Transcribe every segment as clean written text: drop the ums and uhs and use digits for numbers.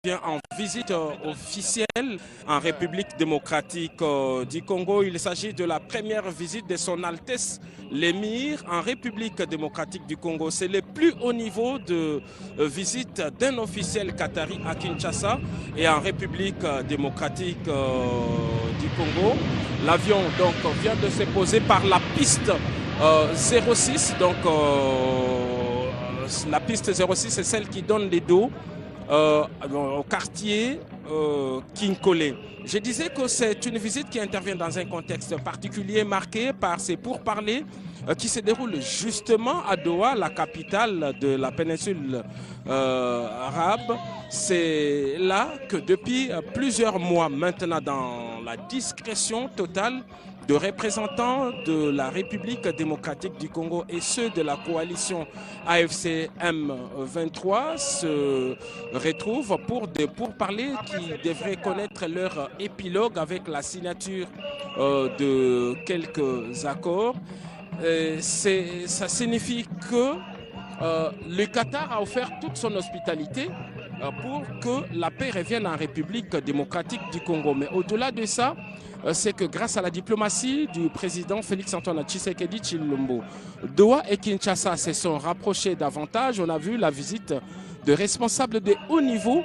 vient en visite officielle en République démocratique du Congo. Il s'agit de la première visite de son Altesse l'émir en République démocratique du Congo. C'est le plus haut niveau de visite d'un officiel qatari à Kinshasa et en République démocratique du Congo. L'avion donc vient de se poser par la piste 06. Donc la piste 06 c'est celle qui donne les dos au quartier Kinkole. Je disais que c'est une visite qui intervient dans un contexte particulier marqué par ces pourparlers qui se déroulent justement à Doha, la capitale de la péninsule arabe. C'est là que depuis plusieurs mois maintenant, dans la discrétion totale, de représentants de la République démocratique du Congo et ceux de la coalition AFC M23 se retrouvent pour parler qui devraient connaître leur épilogue avec la signature de quelques accords. Ça signifie que le Qatar a offert toute son hospitalité pour que la paix revienne en République démocratique du Congo. Mais au-delà de ça, c'est que grâce à la diplomatie du président Félix-Antoine Tshisekedi Tshilombo, Doha et Kinshasa se sont rapprochés davantage. On a vu la visite de responsables de haut niveau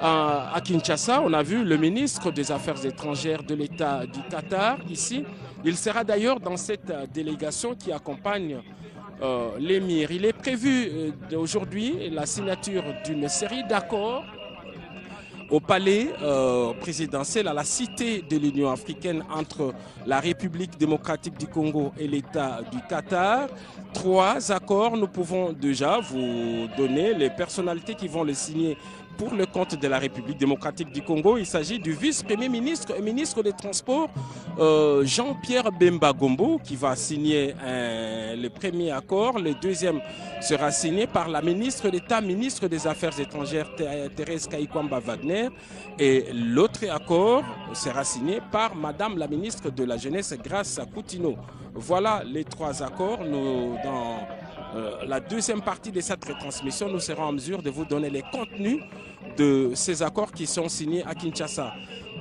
à Kinshasa. On a vu le ministre des Affaires étrangères de l'État du Qatar ici. Il sera d'ailleurs dans cette délégation qui accompagne l'émir. Il est prévu aujourd'hui la signature d'une série d'accords au palais présidentiel, à la cité de l'Union africaine entre la République démocratique du Congo et l'État du Qatar. 3 accords, nous pouvons déjà vous donner les personnalités qui vont les signer pour le compte de la République démocratique du Congo. Il s'agit du vice-premier ministre et ministre des Transports, Jean-Pierre Bemba Gombo, qui va signer le premier accord. Le deuxième sera signé par la ministre d'État, ministre des Affaires étrangères, Thérèse Kayikwamba Wagner. Et l'autre accord sera signé par Madame la ministre de la Jeunesse, Grace Coutinho. Voilà les 3 accords. Nous, dans la deuxième partie de cette retransmission, nous serons en mesure de vous donner les contenus de ces accords qui sont signés à Kinshasa.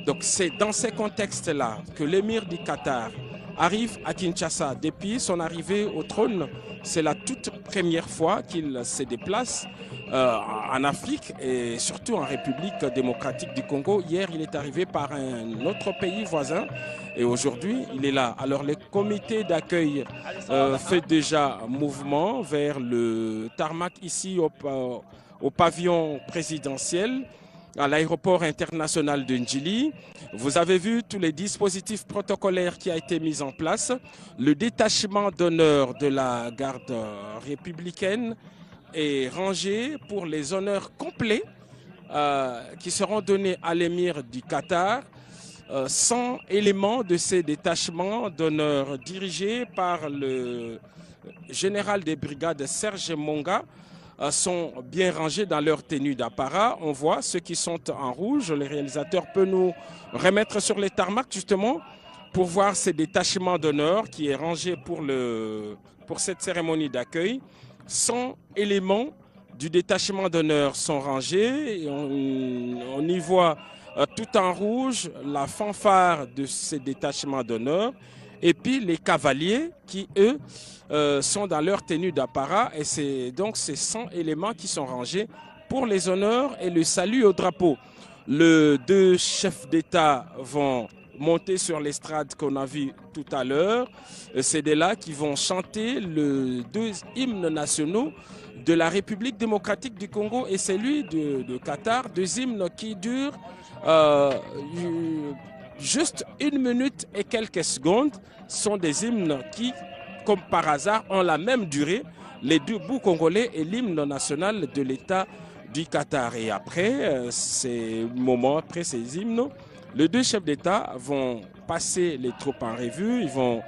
Donc c'est dans ces contextes-là que l'émir du Qatar arrive à Kinshasa. Depuis son arrivée au trône, c'est la toute première fois qu'il se déplace en Afrique et surtout en République démocratique du Congo. Hier, il est arrivé par un autre pays voisin et aujourd'hui, il est là. Alors, le comité d'accueil fait déjà mouvement vers le tarmac ici au pavillon présidentiel, à l'aéroport international de Ndjili. Vous avez vu tous les dispositifs protocolaires qui ont été mis en place. Le détachement d'honneur de la garde républicaine est rangé pour les honneurs complets qui seront donnés à l'émir du Qatar. 100 éléments de ces détachements d'honneur dirigés par le général des brigades Serge Monga sont bien rangés dans leur tenue d'apparat. On voit ceux qui sont en rouge. Le réalisateur peut nous remettre sur les tarmacs justement pour voir ces détachements d'honneur qui est rangé pour cette cérémonie d'accueil. 100 éléments du détachement d'honneur sont rangés. Et on y voit tout en rouge la fanfare de ces détachements d'honneur. Et puis les cavaliers qui, eux, sont dans leur tenue d'apparat. Et c'est donc ces 100 éléments qui sont rangés pour les honneurs et le salut au drapeau. Les 2 chefs d'État vont monter sur l'estrade qu'on a vu tout à l'heure. C'est de là qui vont chanter les 2 hymnes nationaux de la République démocratique du Congo et celui de Qatar. 2 hymnes qui durent juste 1 minute et quelques secondes. Sont des hymnes qui, comme par hasard, ont la même durée. Les 2 bouts congolais et l'hymne national de l'État du Qatar. Et après ces moments, après ces hymnes, les 2 chefs d'État vont passer les troupes en revue. Ils vont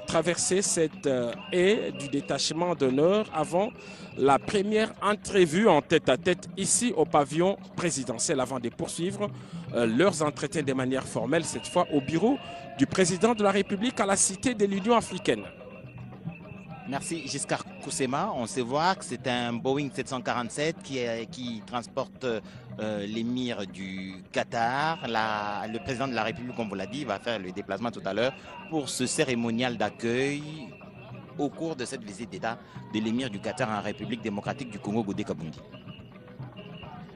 traverser cette haie du détachement d'honneur avant la première entrevue en tête-à-tête ici au pavillon présidentiel avant de poursuivre leurs entretiens de manière formelle, cette fois au bureau du président de la République à la cité de l'Union africaine. Merci Giscard Koussema. On sait voir que c'est un Boeing 747 qui transporte l'émir du Qatar. Le président de la République, comme vous l'a dit, va faire le déplacement tout à l'heure pour ce cérémonial d'accueil au cours de cette visite d'État de l'émir du Qatar en République démocratique du Congo, Godé Kabundi.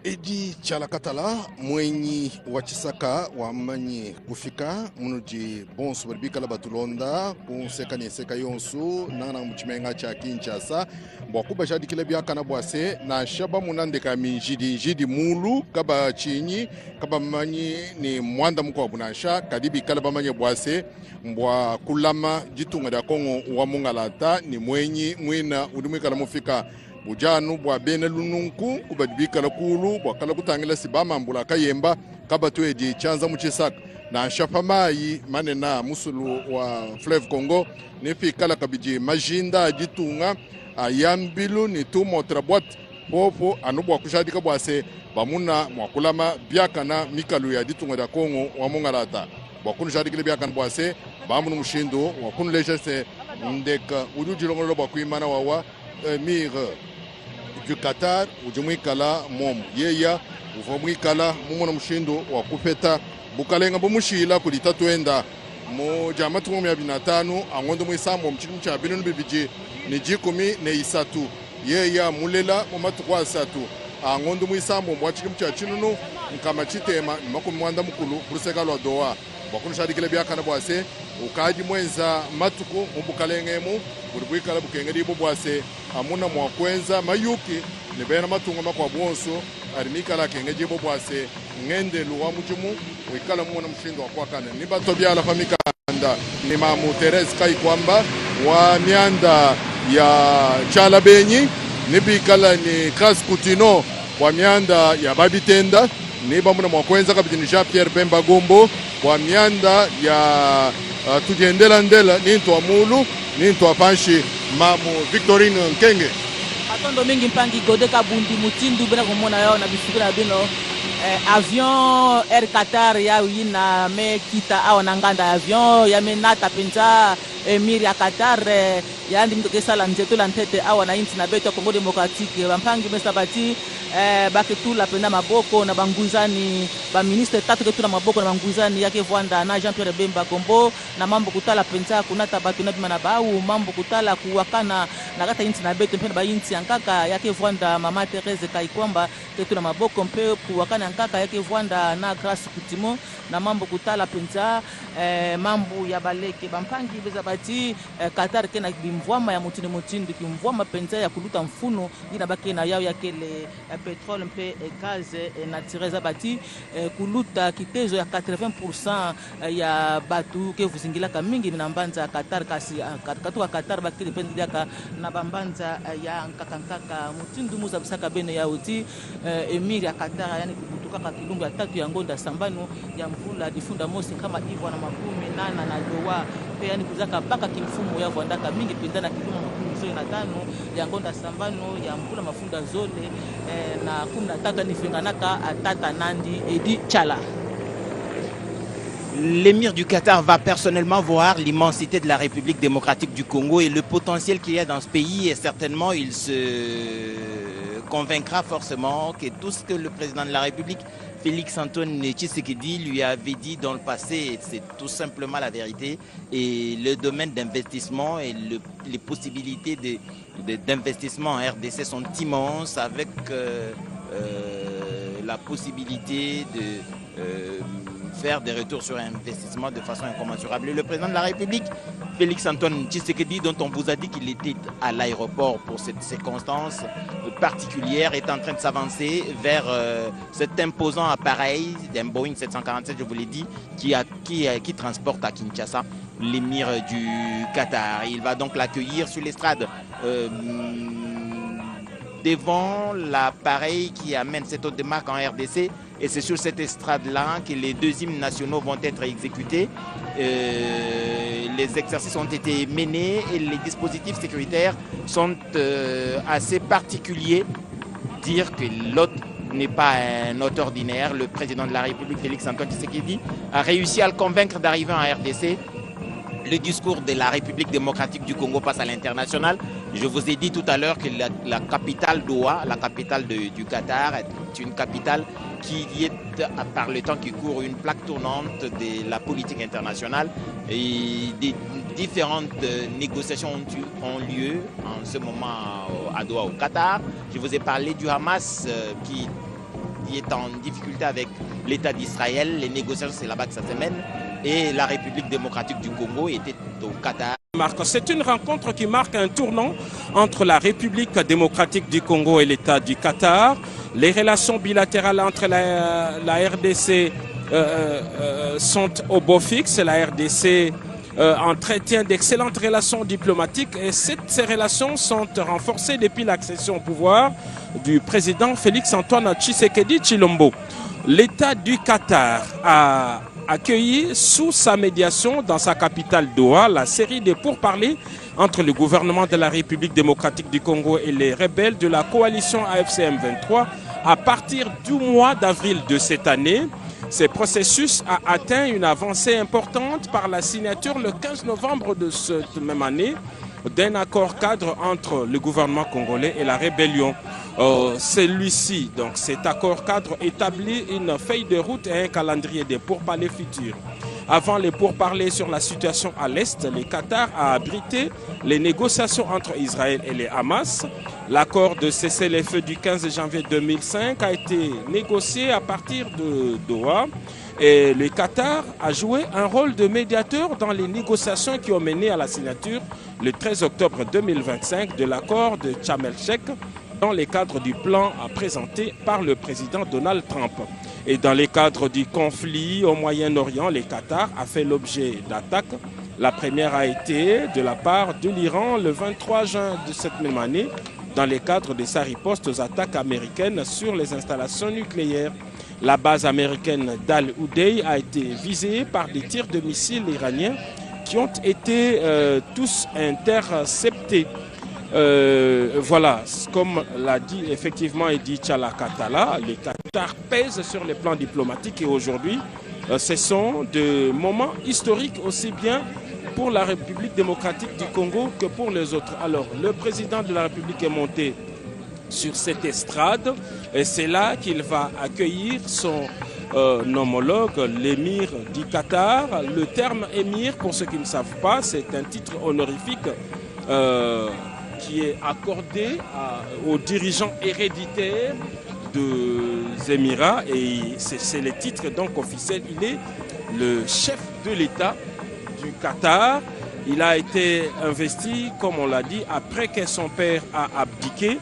Edi Chalakatala, mwenyi wachisaka wamanyi kufika munuji bonsu baribika la batulonda kunseka seka yonsu nana mchimenga cha Kinshasa mwakuba jadi kile biaka na bwase na shaba munandeka minjidi mulu kaba chinyi kaba manyi ni mwanda mko wabunasha kadibi kala bamanyi bwase mbwa kulama jitunga da Kongo wa mungalata ni mwenyi mwina udumika la mufika bujanu bwa bene lununku kubadibika la kulu bwa kala kutangila sibama mbula kayemba kabatu edi chanza muchisaka na shapamayi manena musulu wa Fleuve Congo nefi kala kabiji majinda ajitunga ayambilu ni tumo trabwat popo anubwa kushadika bwase bamuna mwakulama biakana mikalu ya ditunga da Kongo wa mungalata bwakunu shadikile biakana bwase bamunu mushindo wakunu lejese ndeka udujilongolo bwakuimana wawa emir du Qatar ujumwikala mom yeya uvomwikala mumona mushindo wa kupeta bukalenga bumushila kulitatu enda mo jama 15 angondo mwisambo mchini cha binunu bibiji ni 13 yeya mulela mu matuko asatu angondo mwisambo mwachiki mcha chinunu nkama chitema makumi mwanda mukulu kuruseka lwa doa bakunu shadikile byakana bwase ukaji mwenza matuko mubukalengemu buribwikala bukengeri bwase amuna mwakwenza mayuki nibena matunga makwa bwonso arimikala kengeje bwase ngende luwa mujumu wikala muna mshindo wakwakana nibato byala famikanda ni mamu Therese kai kwamba wa mianda ya chala benyi nibikala ni Kas Kutino wa mianda ya Babitenda niba muna mwakwenza kabitini Jean Pierre Bemba Gombo wa mianda ya tudiendela ndela nintu amulu nintu apanshi mamu Victorine Nkenge atondo mingi mpangi Godé Kabundi mutindu bena komona yao na bifikira bino avion Air Qatar ya yina me kita awa nanganda avion ya menata penza emir ya Qatar ya ndi mtoke sala nzeto la ntete awa na inti na beto Kongo Demokratike bampangi mesabati baketula penda maboko na banguzani ba ministre tatu ketula maboko na banguzani yake Vwanda na Jean Pierre Bemba Gombo na mambo kutala penza kunata batu na bimana bau mambo kutala kuwakana na kata inti na beto mpenda ba inti yankaka yake Vwanda mama Therese Kaikwamba ketula maboko mpe kuwakana yankaka yake Vwanda na Grace Kutimo na mambo kutala penza mambo ya baleke bampangi bezabati Qatar kena bimvwama ya mutini kimvwama penza ya kuluta mfuno ina bakena yao yakele pétrole mpe gaz naturel zabati kuluta kitezo ya 80% ya batu ke vuzingilaka mingi na mbanza Qatar kasi katuka Qatar bakili pendiaka na bambanza ya nkaka mutindu muza bisaka bene ya uti emir ya Qatar yani kutuka kilungu ya tatu ya ngonda sambano ya mvula difunda mosi kama hivyo na makumi nana na doa pe yani kuzaka baka kimfumo ya Vwandaka mingi pendana kilungu na tano ya ngonda sambano ya mvula mafunda zole na 13 ni finganaka atata nandi edi chala. L'émir du Qatar va personnellement voir l'immensité de la République démocratique du Congo et le potentiel qu'il y a dans ce pays, et certainement il se convaincra forcément que tout ce que le président de la République Félix Antoine Tshisekedi lui avait dit dans le passé, c'est tout simplement la vérité. Et le domaine d'investissement et les possibilités d'investissement en RDC sont immenses, avec la possibilité de faire des retours sur investissement de façon incommensurable. Et le président de la République, Félix Antoine Tshisekedi, dont on vous a dit qu'il était à l'aéroport pour cette circonstance particulière, est en train de s'avancer vers cet imposant appareil d'un Boeing 747, je vous l'ai dit, qui transporte à Kinshasa l'émir du Qatar. Il va donc l'accueillir sur l'estrade devant l'appareil qui amène cette hôte de marque en RDC. Et c'est sur cette estrade-là que les deux hymnes nationaux vont être exécutés. Les exercices ont été menés et les dispositifs sécuritaires sont assez particuliers. Dire que l'hôte n'est pas un hôte ordinaire. Le président de la République, Félix Antoine Tshisekedi, a réussi à le convaincre d'arriver en RDC le discours de la République démocratique du Congo passe à l'international. Je vous ai dit tout à l'heure que la capitale Doha, la capitale du Qatar, est une capitale qui est, par le temps qui court, une plaque tournante de la politique internationale. Et des différentes négociations ont lieu en ce moment à Doha, au Qatar. Je vous ai parlé du Hamas qui est en difficulté avec l'État d'Israël. Les négociations, c'est là-bas que ça se mène. Et la République démocratique du Congo était au Qatar. C'est une rencontre qui marque un tournant entre la République démocratique du Congo et l'État du Qatar. Les relations bilatérales entre la RDC sont au beau fixe. La RDC entretient d'excellentes relations diplomatiques et ces relations sont renforcées depuis l'accession au pouvoir du président Félix-Antoine Tshisekedi Tshilombo. L'État du Qatar a accueilli sous sa médiation dans sa capitale Doha la série de pourparlers entre le gouvernement de la République démocratique du Congo et les rebelles de la coalition AFC-M23 à partir du mois d'avril de cette année. Ce processus a atteint une avancée importante par la signature le 15 novembre de cette même année d'un accord cadre entre le gouvernement congolais et la rébellion. Celui-ci, donc cet accord cadre, établit une feuille de route et un calendrier des pourparlers futurs. Avant les pourparlers sur la situation à l'Est, le Qatar a abrité les négociations entre Israël et les Hamas. L'accord de cessez-le-feu du 15 janvier 2005 a été négocié à partir de Doha. Et le Qatar a joué un rôle de médiateur dans les négociations qui ont mené à la signature le 13 octobre 2025 de l'accord de Sharm el-Sheikh dans le cadre du plan présenté par le président Donald Trump. Et dans le cadre du conflit au Moyen-Orient, le Qatar a fait l'objet d'attaques. La première a été de la part de l'Iran le 23 juin de cette même année dans le cadre de sa riposte aux attaques américaines sur les installations nucléaires. La base américaine d'Al-Udeid a été visée par des tirs de missiles iraniens qui ont été tous interceptés. Voilà, comme l'a dit effectivement Edi Tchala Katala, le Qatar pèse sur le plan diplomatique et aujourd'hui, ce sont des moments historiques aussi bien pour la République démocratique du Congo que pour les autres. Alors, le président de la République est monté sur cette estrade et c'est là qu'il va accueillir son homologue, l'émir du Qatar. Le terme émir, pour ceux qui ne savent pas, c'est un titre honorifique qui est accordé aux dirigeants héréditaires des Émirats et c'est le titre donc officiel. Il est le chef de l'État du Qatar. Il a été investi, comme on l'a dit, après que son père a abdiqué.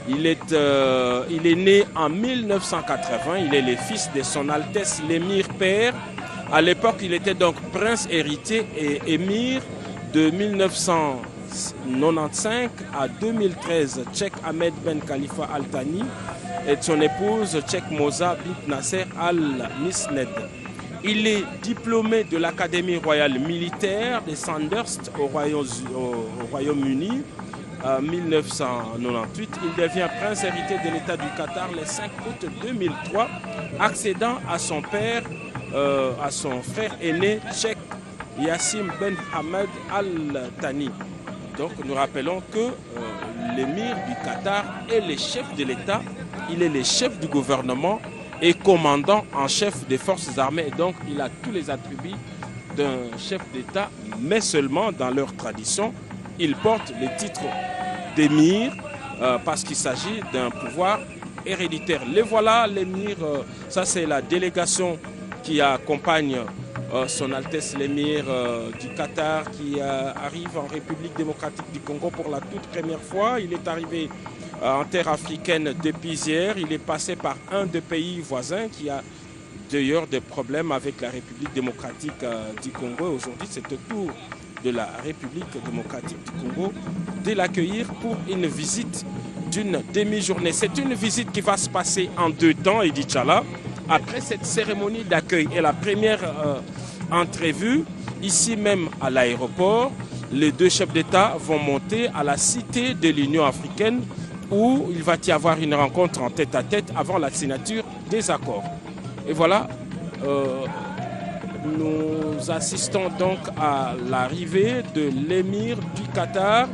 Il est né en 1980, il est le fils de son Altesse l'émir père. À l'époque, il était donc prince héritier et émir de 1995 à 2013. Cheikh Ahmed Ben Khalifa Al Thani et son épouse Cheikh Moza bint Nasser Al Misned. Il est diplômé de l'Académie royale militaire de Sandhurst au Royaume-Uni. En 1998, il devient prince héritier de l'État du Qatar le 5 août 2003, accédant à son père, à son frère aîné, Cheikh Yassim Ben Ahmed Al Thani. Donc nous rappelons que l'émir du Qatar est le chef de l'État, il est le chef du gouvernement et commandant en chef des forces armées. Donc il a tous les attributs d'un chef d'État, mais seulement dans leur tradition. Il porte le titre d'émir parce qu'il s'agit d'un pouvoir héréditaire. Les voilà, l'émir, ça c'est la délégation qui accompagne son Altesse l'émir du Qatar qui arrive en République démocratique du Congo pour la toute première fois. Il est arrivé en terre africaine depuis hier. Il est passé par un des pays voisins qui a d'ailleurs des problèmes avec la République démocratique du Congo. Aujourd'hui, c'est au tour de la République démocratique du Congo de l'accueillir pour une visite d'une demi-journée. C'est une visite qui va se passer en 2 temps, Edi Tchala. Après cette cérémonie d'accueil et la première entrevue, ici même à l'aéroport, les 2 chefs d'État vont monter à la cité de l'Union africaine où il va y avoir une rencontre en tête-à-tête avant la signature des accords. Et voilà, Nous assistons donc à l'arrivée de l'émir du Qatar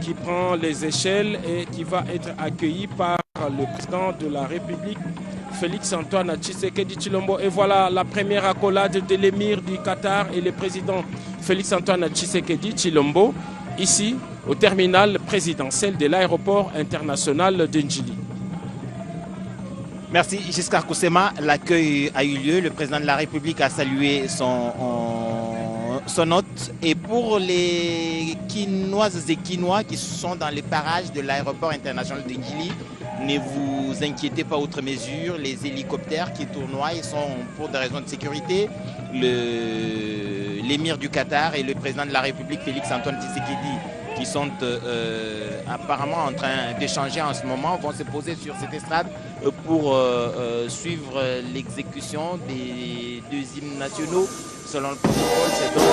qui prend les échelles et qui va être accueilli par le président de la République, Félix-Antoine Tshisekedi Tshilombo. Et voilà la première accolade de l'émir du Qatar et le président Félix-Antoine Tshisekedi Tshilombo, ici au terminal présidentiel de l'aéroport international de Ndjili. Merci Giscard Koussema. L'accueil a eu lieu. Le président de la République a salué son hôte. Et pour les Quinoises et Quinois qui sont dans les parages de l'aéroport international de Ndjili, ne vous inquiétez pas outre mesure. Les hélicoptères qui tournoient sont pour des raisons de sécurité. L'émir du Qatar et le président de la République, Félix-Antoine Tshisekedi, qui sont apparemment en train d'échanger en ce moment, vont se poser sur cette estrade pour suivre l'exécution des deux hymnes nationaux. Selon le protocole, c'est donc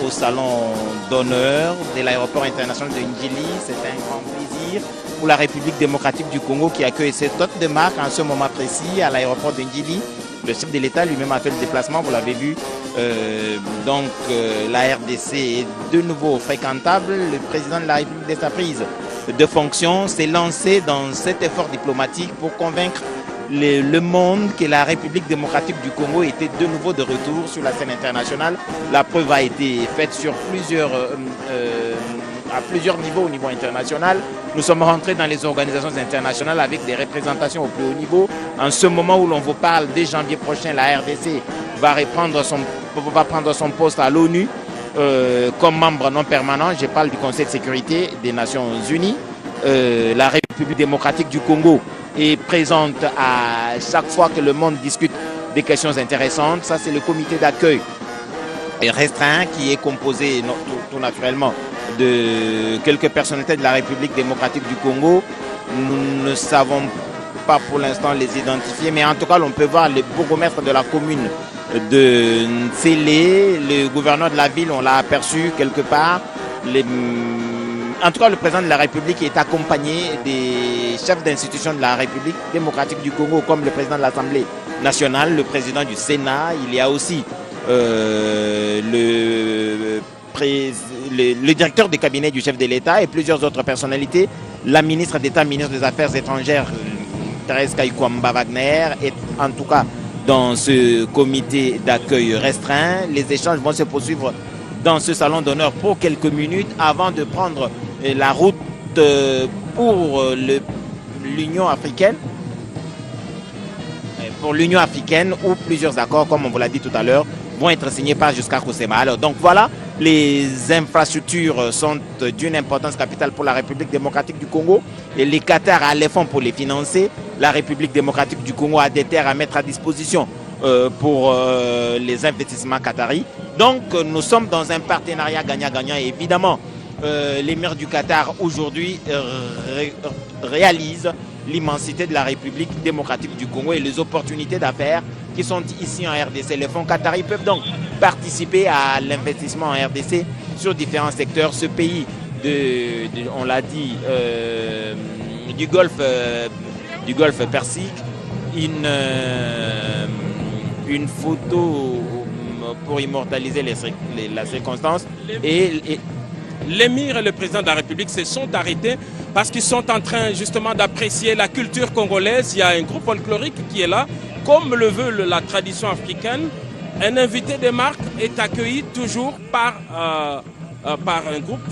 au salon d'honneur de l'aéroport international de Ndjili. C'est un grand plaisir pour la République démocratique du Congo qui accueille cette hôte de marque en ce moment précis à l'aéroport de Ndjili. Le chef de l'État lui-même a fait le déplacement, vous l'avez vu. La RDC est de nouveau fréquentable. Le président de la République de sa prise de fonction s'est lancé dans cet effort diplomatique pour convaincre le monde que la République démocratique du Congo était de nouveau de retour sur la scène internationale. La preuve a été faite sur à plusieurs niveaux au niveau international. Nous sommes rentrés dans les organisations internationales avec des représentations au plus haut niveau. En ce moment où l'on vous parle, dès janvier prochain, la RDC va prendre son poste à l'ONU comme membre non permanent. Je parle du Conseil de sécurité des Nations Unies. La République démocratique du Congo est présente à chaque fois que le monde discute des questions intéressantes. Ça, c'est le comité d'accueil restreint qui est composé tout naturellement de quelques personnalités de la République démocratique du Congo. Nous ne savons pas pour l'instant les identifier, mais en tout cas, on peut voir le bourgmestre de la commune de Ntsélé, le gouverneur de la ville, on l'a aperçu quelque part. En tout cas, le président de la République est accompagné des chefs d'institutions de la République démocratique du Congo, comme le président de l'Assemblée nationale, le président du Sénat. Il y a aussi le directeur du cabinet du chef de l'État et plusieurs autres personnalités. La ministre d'État, ministre des Affaires étrangères, Thérèse Kaikwamba Wagner, est en tout cas dans ce comité d'accueil restreint. Les échanges vont se poursuivre dans ce salon d'honneur pour quelques minutes avant de prendre la route pour l'Union africaine. Pour l'Union africaine, où plusieurs accords, comme on vous l'a dit tout à l'heure, vont être signés par Giscard Koussema. Alors, donc voilà, les infrastructures sont d'une importance capitale pour la République démocratique du Congo. Et les Qatar a les fonds pour les financer. La République démocratique du Congo a des terres à mettre à disposition pour les investissements qataris. Donc, nous sommes dans un partenariat gagnant-gagnant. Et évidemment, l'émir du Qatar aujourd'hui réalise l'immensité de la République démocratique du Congo et les opportunités d'affaires qui sont ici en RDC. Les fonds qataris peuvent donc participer à l'investissement en RDC sur différents secteurs. Ce pays, on l'a dit, du Golfe Persique, une photo pour immortaliser la circonstance. L'émir et le président de la République se sont arrêtés parce qu'ils sont en train justement d'apprécier la culture congolaise. Il y a un groupe folklorique qui est là, comme le veut la tradition africaine. Un invité de marque est accueilli toujours par un groupe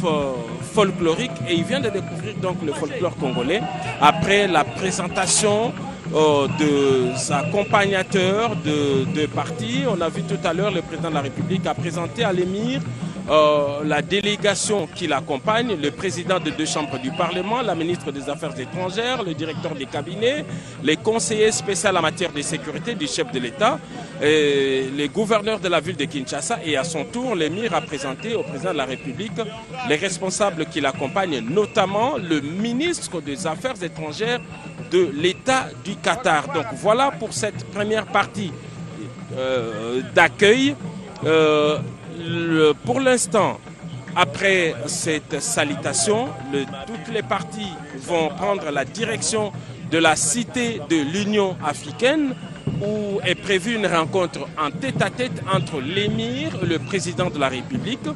folklorique et il vient de découvrir donc le folklore congolais après la présentation de accompagnateurs de partis. On a vu tout à l'heure le président de la République a présenté à l'émir la délégation qui l'accompagne, le président de 2 chambres du Parlement, la ministre des Affaires étrangères, le directeur des cabinets, les conseillers spéciaux en matière de sécurité du chef de l'État, les gouverneurs de la ville de Kinshasa et à son tour, l'émir a présenté au président de la République les responsables qui l'accompagnent, notamment le ministre des Affaires étrangères de l'État du Qatar. Donc voilà pour cette première partie d'accueil. Pour l'instant, après cette salutation, toutes les parties vont prendre la direction de la cité de l'Union africaine où est prévue une rencontre en tête-à-tête entre l'émir et le président de la République.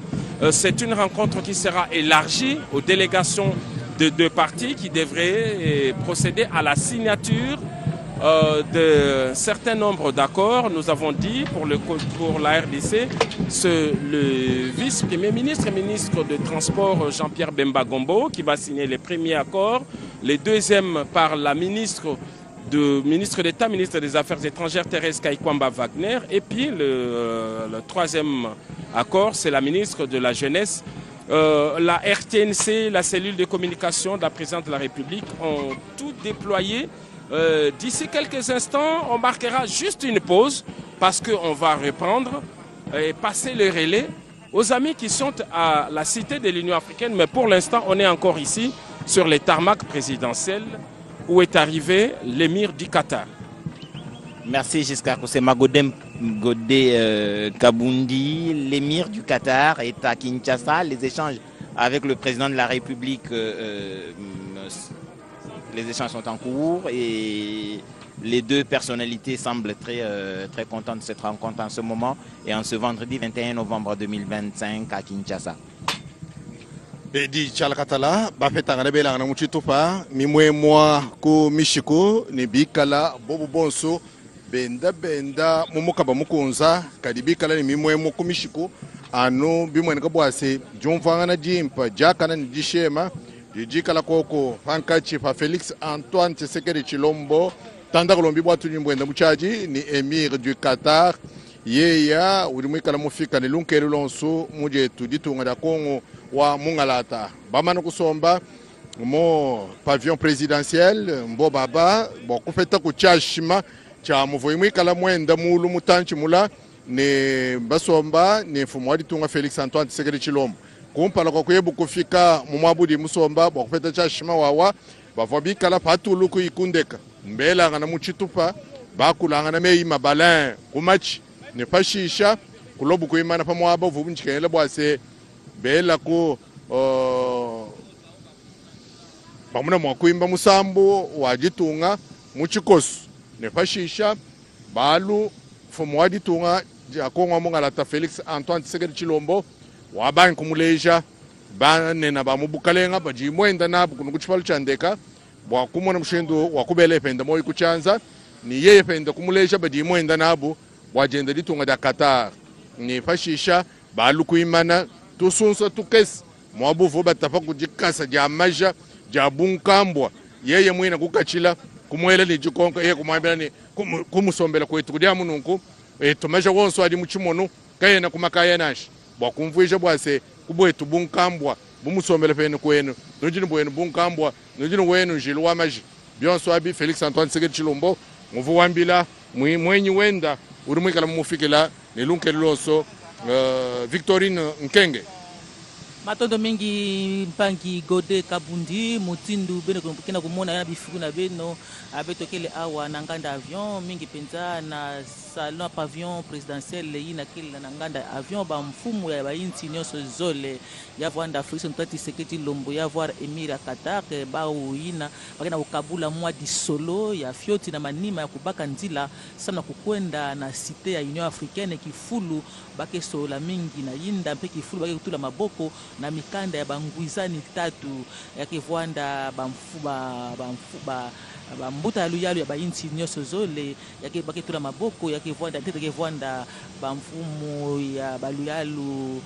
C'est une rencontre qui sera élargie aux délégations de 2 parties qui devraient procéder à la signature d'un certain nombre d'accords. Nous avons dit pour la RDC, le vice-premier ministre et ministre de Transport Jean-Pierre Bemba Gombo qui va signer les premiers accords, les deuxièmes par la ministre d'État, ministre des Affaires étrangères Thérèse Kaikwamba Wagner, et puis le troisième accord, c'est la ministre de la Jeunesse. La RTNC, la cellule de communication de la présidente de la République ont tout déployé. D'ici quelques instants, on marquera juste une pause parce qu'on va reprendre et passer le relais aux amis qui sont à la cité de l'Union africaine. Mais pour l'instant, on est encore ici sur les tarmacs présidentiels où est arrivé l'émir du Qatar. Merci Giscard Koussema Godé Kabundi. L'émir du Qatar est à Kinshasa. Les échanges avec le président de la République, les échanges sont en cours et les 2 personnalités semblent très contentes de cette rencontre en ce moment et en ce vendredi 21 novembre 2025 à Kinshasa. Edi chalakatala bafetanga bela na muchitupa mimwe mwa ku mishiko ni bikala bobu bonso benda mumuka bamukunza kadi bikala ni mimwe mwa ku mishiko anu bimwe ngabwase jumvanga na jimpa jakana ni jishema jikala koko pankachi pa Felix Antoine Tshisekedi Chilombo tanda kolombi bwatu nyimbwenda muchaji ni Emir du Qatar yeya ulimwikala mufika ni lunkelu lonso muje tuditunga da Kongo wa mungalata bamana kusomba mo pavillon présidentiel mbo baba bo kufeta kuchashima cha muvoimwikala mwenda mulu mutanchi mula ne basomba ne mfumo wa ditunga Felix Antoine Tshisekedi Chilombo kumpala kwa kuyebu kufika mumwabudi musomba bo kufeta chashima wawa bavobikala patulu kuikundeka mbela ngana muchitupa bakulanga na meima balin kumachi ne pashisha kulobu kuimana pamwaba vubunchikele bwase bela ko bamuna mwakuimba musambo wajitunga muchikosu ne pashisha balu fumo wajitunga jakongwa mungalata Felix Antoine Tshisekedi Chilombo wabanyi kumuleja banena bamubukalenga bajimwenda nabo kunukuchipalu chandeka bwakumona mshindo wakubele penda moyi kuchanza ni yeye penda kumuleja bajimwenda nabo wajenda ditunga da Qatar ni fashisha balu kuimana tusunsa tukesi mwabuvu batafa kujikasa jamaja jabunkambwa yeye mwina kukachila kumwela ni jikonka yeye kumwambela ni kumusombela kwetu kudia mununku tumaja wonso adi muchimono kayena kumakaya nashi bwakumvuisha bwase kubwetu bunkambwa bumusombela pene kwenu nojini bwenu bunkambwa nojini wenu jilu wamaji byonso abi Felix Antoine Tshisekedi Chilombo nguvu wambila mwenyi wenda urimwikala mumufikila ni lunkelu lonso Victorine Nkenge matondo mingi mpangi Gode Kabundi mutindu beno kena kumona yana bifuku na beno abetokele awa na nganda avion mingi penza na salon pavillon présidentiel ina kile na nganda avion ba mfumu ya bainti nyoso zole ya Rwanda Felix Antoine Tshisekedi Chilombo ya voir Emir Qatar ba uina bakena ukabula mwa di solo ya fioti na manima ya kubaka nzila sana kukwenda na cité ya Union Africaine kifulu bakeso la mingi na yinda mpe kifulu bake kutula maboko na mikanda ya bangwizani tatu ya kivwanda bambuta ya luyalu ya bainti nyoso zole ya baketula maboko ya kivwanda tete kivwanda bamfumu ya baluyalu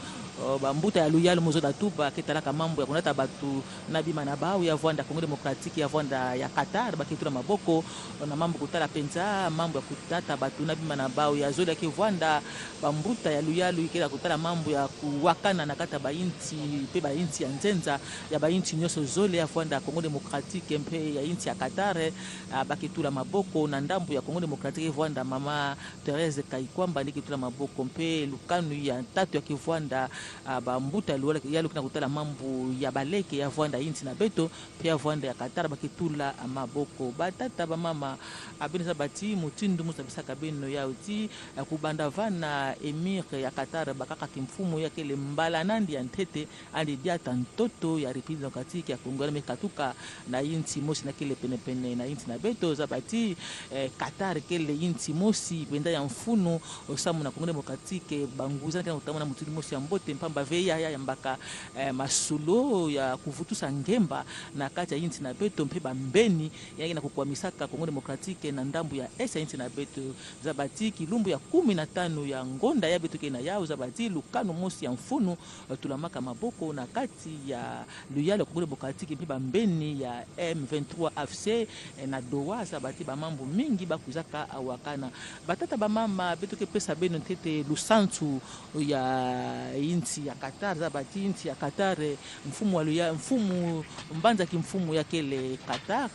bambuta ya luyalu mozoda tuba ketalaka mambo ya kunata batu na bima na bawu ya Rwanda Congo Democratique ya Rwanda ya Qatar baketula maboko na mambo kutala penza mambo ya kutata batu na bima na bawu ya zole ya kivwanda bambuta ya luyalu ikela kutala mambo ya kuwakana na kata bainti pe bainti ya nzenza ya bainti nyoso zole ya Rwanda Congo Democratique mpe ya inti ya Qatar baketula maboko na ndambo ya Congo Democratique Rwanda mama Therese Kaikwamba nikitula maboko mpe lukanu ya tatu ya kivwanda bambuta yalu kuna kutala mambo ya baleke ya Rwanda inti na beto pe ya Rwanda ya Qatar baketula maboko batata ba mama abinisa bati mutindu musabisaka beno ya uti kubanda vana Emir ya Qatar bakaka kimfumu ya kele mbala nandi ya ntete andi diata ntoto ya République démocratique ya Congo mekatuka na inti mosi na kele pene na inti na beto zabati Qatar kele inti mosi benda ya mfunu osamu na Congo Democratique banguza kana utamana mutindu mosi ya mbote mpamba veya ya mbaka masulo ya kuvutusa ngemba na kati ya inti na beto mpe bambeni ya na kukwamisaka Congo Democratique na ndambu ya esa inti na beto zabati kilumbu ya 15 ya ngonda ya beto kena yao zabati lukano mosi ya mfunu tulamaka maboko na kati ya luyalo Congo Democratique mpe bambeni ya M23 AFC na doa zabati ba mambo mingi bakuzaka awakana batata ba mama beto ke pesa beno tete lusantu ya inti ya Qatar zabati inti ya Qatar mfumu waluya mfumu mbanza kimfumu ya kele Qatar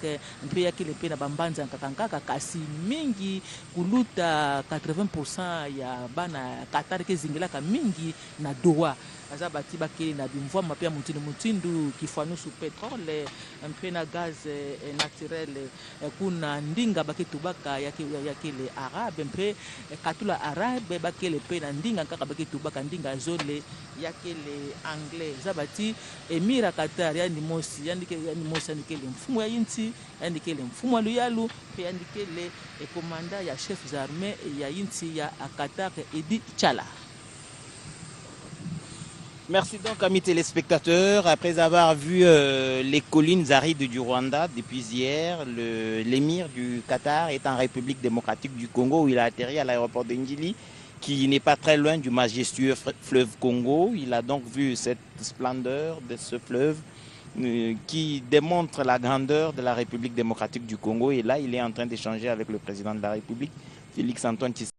mpe ya kele pena bambanza nkakankaka kasi mingi kuluta 80% ya bana Qatar ke zingilaka mingi na doa azabati bakeli na bimvwa mapia mutindu kifanusu petrole mpe na gaz naturel kuna ndinga baketubaka ya kele arabe mpe katula arabe bakele pe na ndinga kaka baketubaka ndinga zole ya kele anglais zabati Emir Qatar yani mosi kele mfumu ya inti yani kele mfumu wa luyalu pe yani kele komanda ya chef d'armée ya inti ya Qatar Edi Chala Merci donc, amis téléspectateurs. Après avoir vu les collines arides du Rwanda depuis hier, l'émir du Qatar est en République démocratique du Congo où il a atterri à l'aéroport de Njili, qui n'est pas très loin du majestueux fleuve Congo. Il a donc vu cette splendeur de ce fleuve qui démontre la grandeur de la République démocratique du Congo. Et là, il est en train d'échanger avec le président de la République, Félix Antoine Tshisekedi.